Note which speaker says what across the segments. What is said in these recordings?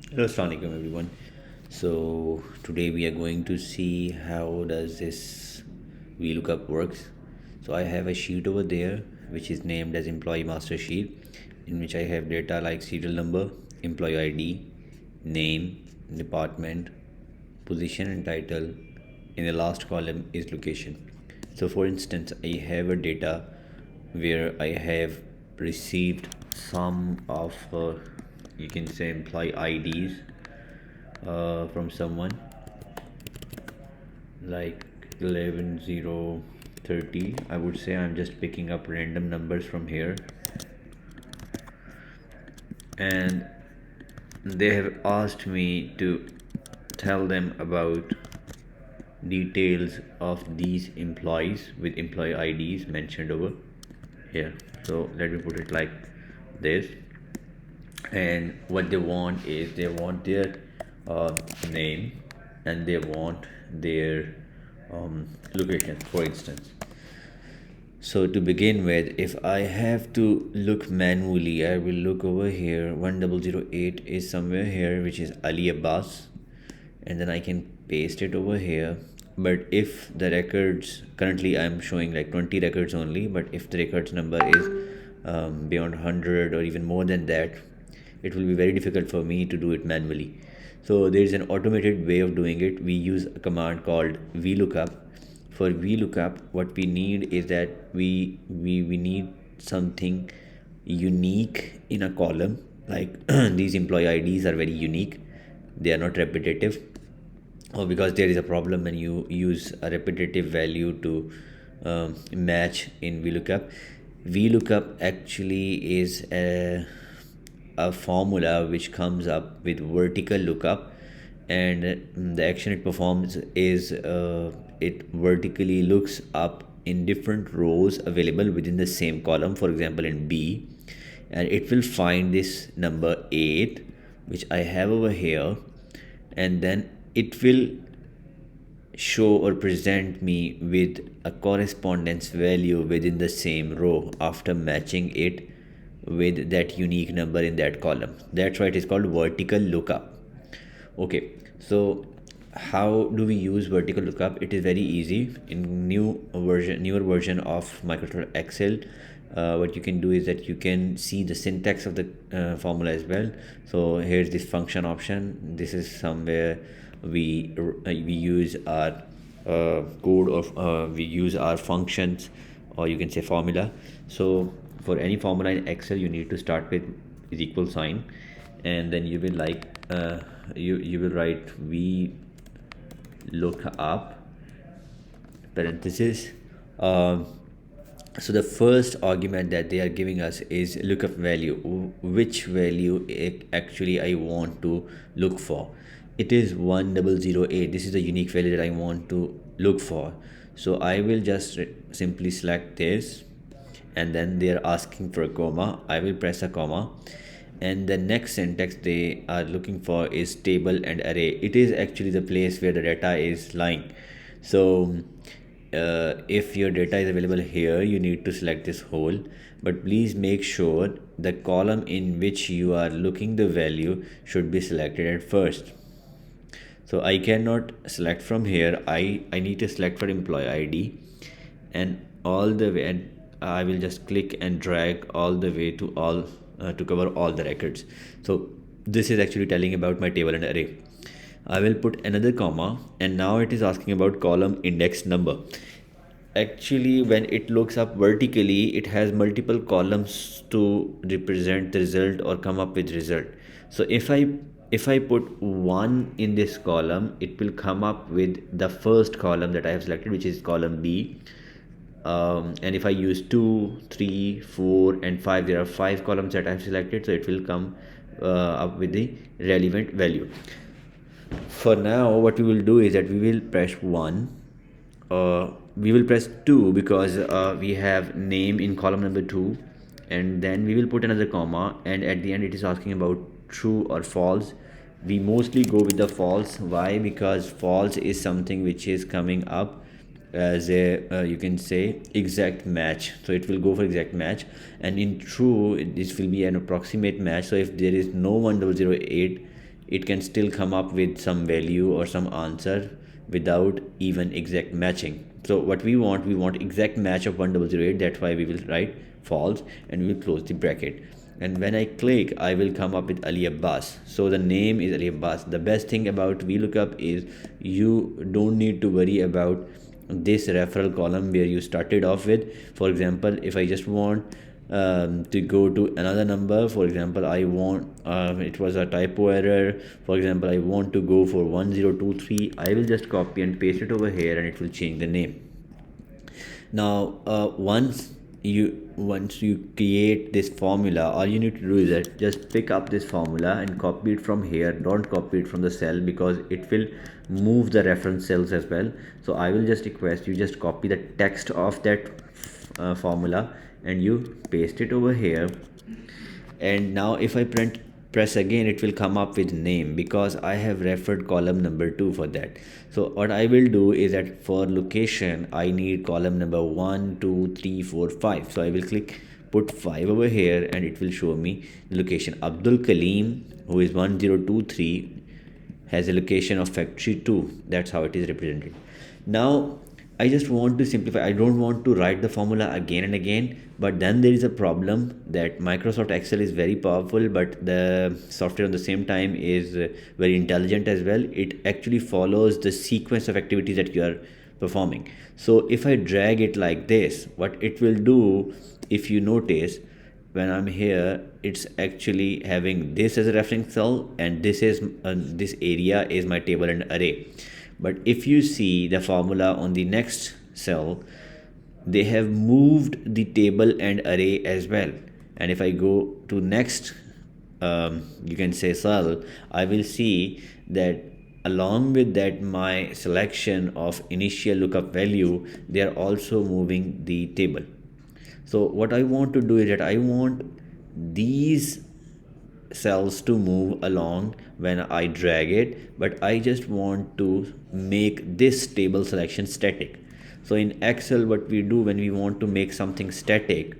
Speaker 1: Hello, Assalamu alaikum everyone. So today we are going to see how does this Vlookup works. So I have a sheet over there which is named as employee master sheet, in which I have data like serial number, employee ID, name, department, position and title. In the last column is location. So for instance, I have a data where I have received some of you can say employee IDs from someone like 11030. I would say I'm just picking up random numbers from here, and they have asked me to tell them about details of these employees with employee IDs mentioned over here. So let me put it like this. And what they want is they want their name, and they want their location, for instance. So to begin with, if I have to look manually, I will look over here. 1008 is somewhere here, which is Ali Abbas, and then I can paste it over here. But if the records, currently I'm showing like 20 records only, but if the records number is beyond 100 or even more than that, it will be very difficult for me to do it manually. So there is an automated way of doing it. We use a command called Vlookup. For Vlookup, what we need is that we need something unique in a column. Like these employee IDs are very unique, they are not repetitive. Or because there is a problem when you use a repetitive value to match in Vlookup. Vlookup actually is a formula which comes up with vertical lookup, and the action it performs is it vertically looks up in different rows available within the same column. For example, in B, and it will find this number 8 which I have over here, and then it will show or present me with a correspondence value within the same row after matching it with that unique number in that column. That's why it is called vertical lookup. Okay, so how do we use vertical lookup? It is very easy. In newer version of Microsoft Excel, what you can do is that you can see the syntax of the formula as well. So here's this function option. This is somewhere we use our code of we use our functions, or you can say formula. So for any formula in Excel, you need to start with is equal sign, and then you will you will write v look up parenthesis. So the first argument that they are giving us is lookup value, which value actually I want to look for. It is 1008. This is the unique value that I want to look for. So I will just simply select this, and then they are asking for a comma. I will press a comma, and the next syntax they are looking for is table and array. It is actually the place where the data is lying. So if your data is available here, you need to select this whole, but please make sure the column in which you are looking the value should be selected at first. So I cannot select from here. I need to select for employee ID, and all the way, and I will just click and drag all the way to all to cover all the records. So this is actually telling about my table and array. I will put another comma, and now it is asking about column index number. Actually, when it looks up vertically, it has multiple columns to represent the result or come up with result. So if I put 1 in this column, it will come up with the first column that I have selected, which is column B. And if I use 2, 3, 4 and 5, there are 5 columns that I have selected, so it will come up with the relevant value. For now, what we will do is that we will press 1, we will press 2 because we have name in column number 2, and then we will put another comma, and at the end it is asking about true or false. We mostly go with the false. Why? Because false is something which is coming up as a you can say exact match, so it will go for exact match. And in true, this will be an approximate match. So if there is no 1008, it can still come up with some value or some answer without even exact matching. So what we want exact match of 1008. That's why we will write false and we will close the bracket. And when I click, I will come up with Ali Abbas. So the name is Ali Abbas. The best thing about VLOOKUP is you don't need to worry about this referral column where you started off with. For example, if I just want to go to another number, for example, I want it was a typo error, for example, I want to go for 1023, I will just copy and paste it over here and it will change the name. Now once you create this formula, all you need to do is that just pick up this formula and copy it from here. Don't copy it from the cell because it will move the reference cells as well. So I will just request you just copy the text of that formula and you paste it over here. And now if I press again, it will come up with name because I have referred column number 2 for that. So what I will do is that for location I need column number 1 2 3 4 5. So I will click put 5 over here and it will show me the location. Abdul Kalim, who is 1023, has a location of factory 2. That's how it is represented. Now I just want to simplify. I don't want to write the formula again and again, but then there is a problem that Microsoft Excel is very powerful, but the software at the same time is very intelligent as well. It actually follows the sequence of activities that you are performing. So if I drag it like this, what it will do, if you notice, when I'm here, it's actually having this as a reference cell, and this is this area is my table and array. But if you see the formula on the next cell, they have moved the table and array as well. And if I go to next you can say cell, I will see that along with that my selection of initial lookup value, they are also moving the table. So what I want to do is that I want these cells to move along when I drag it, but I just want to make this table selection static. So in Excel, what we do when we want to make something static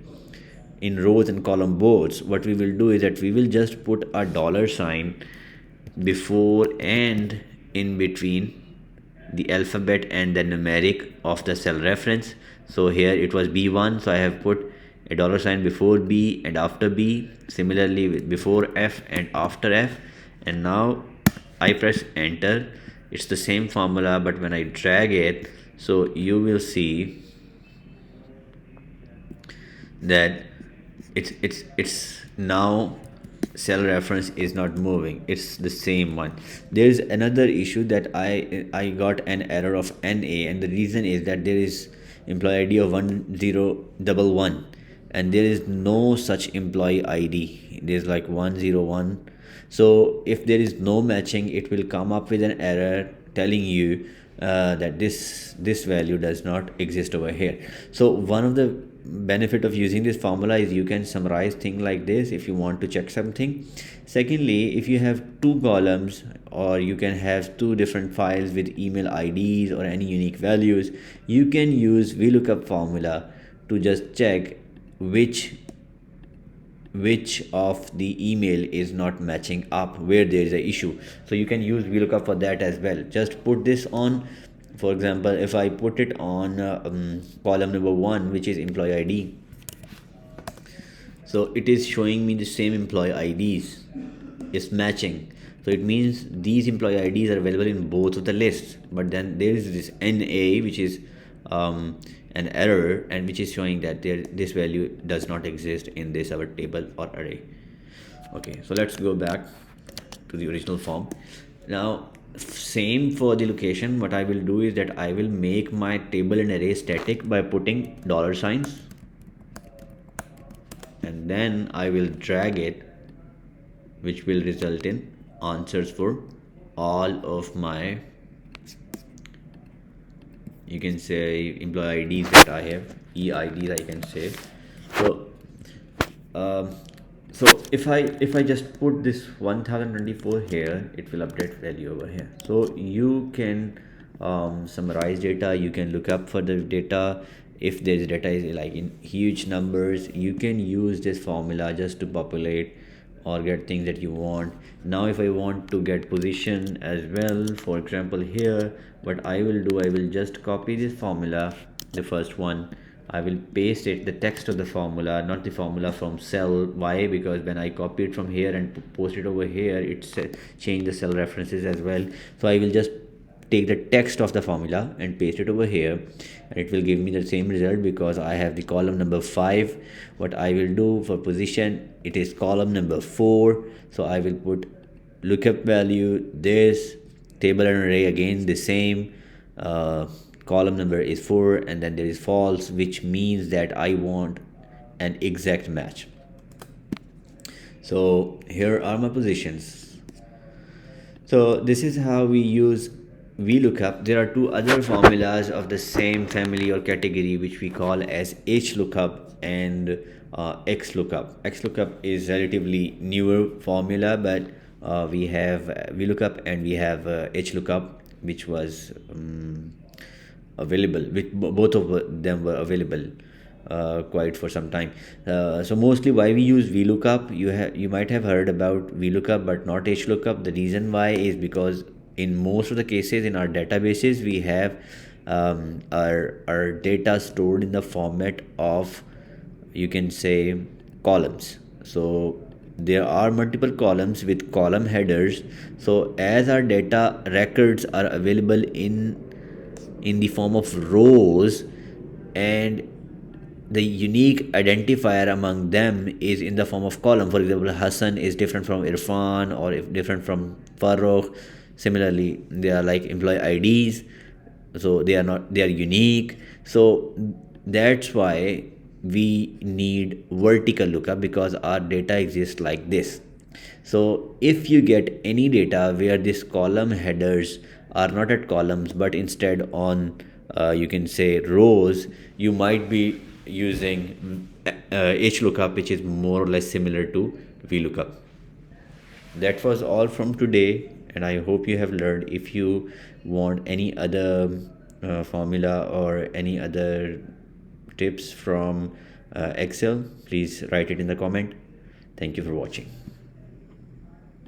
Speaker 1: in rows and column boards, what we will do is that we will just put a $sign before and in between the alphabet and the numeric of the cell reference. So here it was B1, so I have put a $sign before B and after B, similarly with before F and after F. And now I press enter. It's the same formula, but when I drag it, so you will see that it's now cell reference is not moving, it's the same one. There is another issue that I got an error of NA, and the reason is that there is employee ID of 1011 and there is no such employee ID. There's like 101. So if there is no matching, it will come up with an error telling you that this value does not exist over here. So one of the benefit of using this formula is you can summarize things like this if you want to check something. Secondly, if you have two columns, or you can have two different files with email IDs or any unique values, you can use VLOOKUP formula to just check which of the email is not matching up, where there is an issue. So you can use VLOOKUP for that as well. Just put this on. For example, if I put it on column number 1, which is employee ID, so it is showing me the same employee IDs is matching. So it means these employee IDs are available in both of the lists. But then there is this NA, which is an error, and which is showing that this value does not exist in this our table or array. Okay, so let's go back to the original form. Now same for the location. What I will do is that I will make my table and array static by putting $signs, and then I will drag it, which will result in answers for all of my, you can say, employee IDs that I have, EIDs I can say. So if I just put this 1024 here, it will update value over here. So you can summarize data, you can look up for the data. If there's data is like in huge numbers, you can use this formula just to populate or get things that you want. Now if I want to get position as well, for example here, what I will do, I will just copy this formula, the first one. I will paste it, the text of the formula, not the formula from cell. Why? Because when I copy it from here and post it over here, it change the cell references as well. So I will just take the text of the formula and paste it over here, and it will give me the same result because I have the column number 5. What I will do for position, it is column number 4, so I will put lookup value this, table and array again the same, column number is 4, and then there is false, which means that I want an exact match. So here are my positions. So this is how we use Vlookup. There are two other formulas of the same family or category which we call as HLookup and XLookup. XLookup is relatively newer formula, but we have Vlookup and we have HLookup, which was available, which both of them were available quite for some time. So mostly why we use Vlookup, you might have heard about Vlookup but not HLookup. The reason why is because in most of the cases in our databases we have our data stored in the format of, you can say, columns. So there are multiple columns with column headers. So as our data records are available in the form of rows, and the unique identifier among them is in the form of column. For example, Hassan is different from Irfan, or if different from Farokh. Similarly, they are like employee IDs, so they are unique. So that's why we need vertical lookup, because our data exists like this. So if you get any data where this column headers are not at columns but instead on you can say rows, you might be using HLookup, which is more or less similar to VLOOKUP. That was all from today, and I hope you have learned. If you want any other formula or any other tips from Excel, please write it in the comment. Thank you for watching.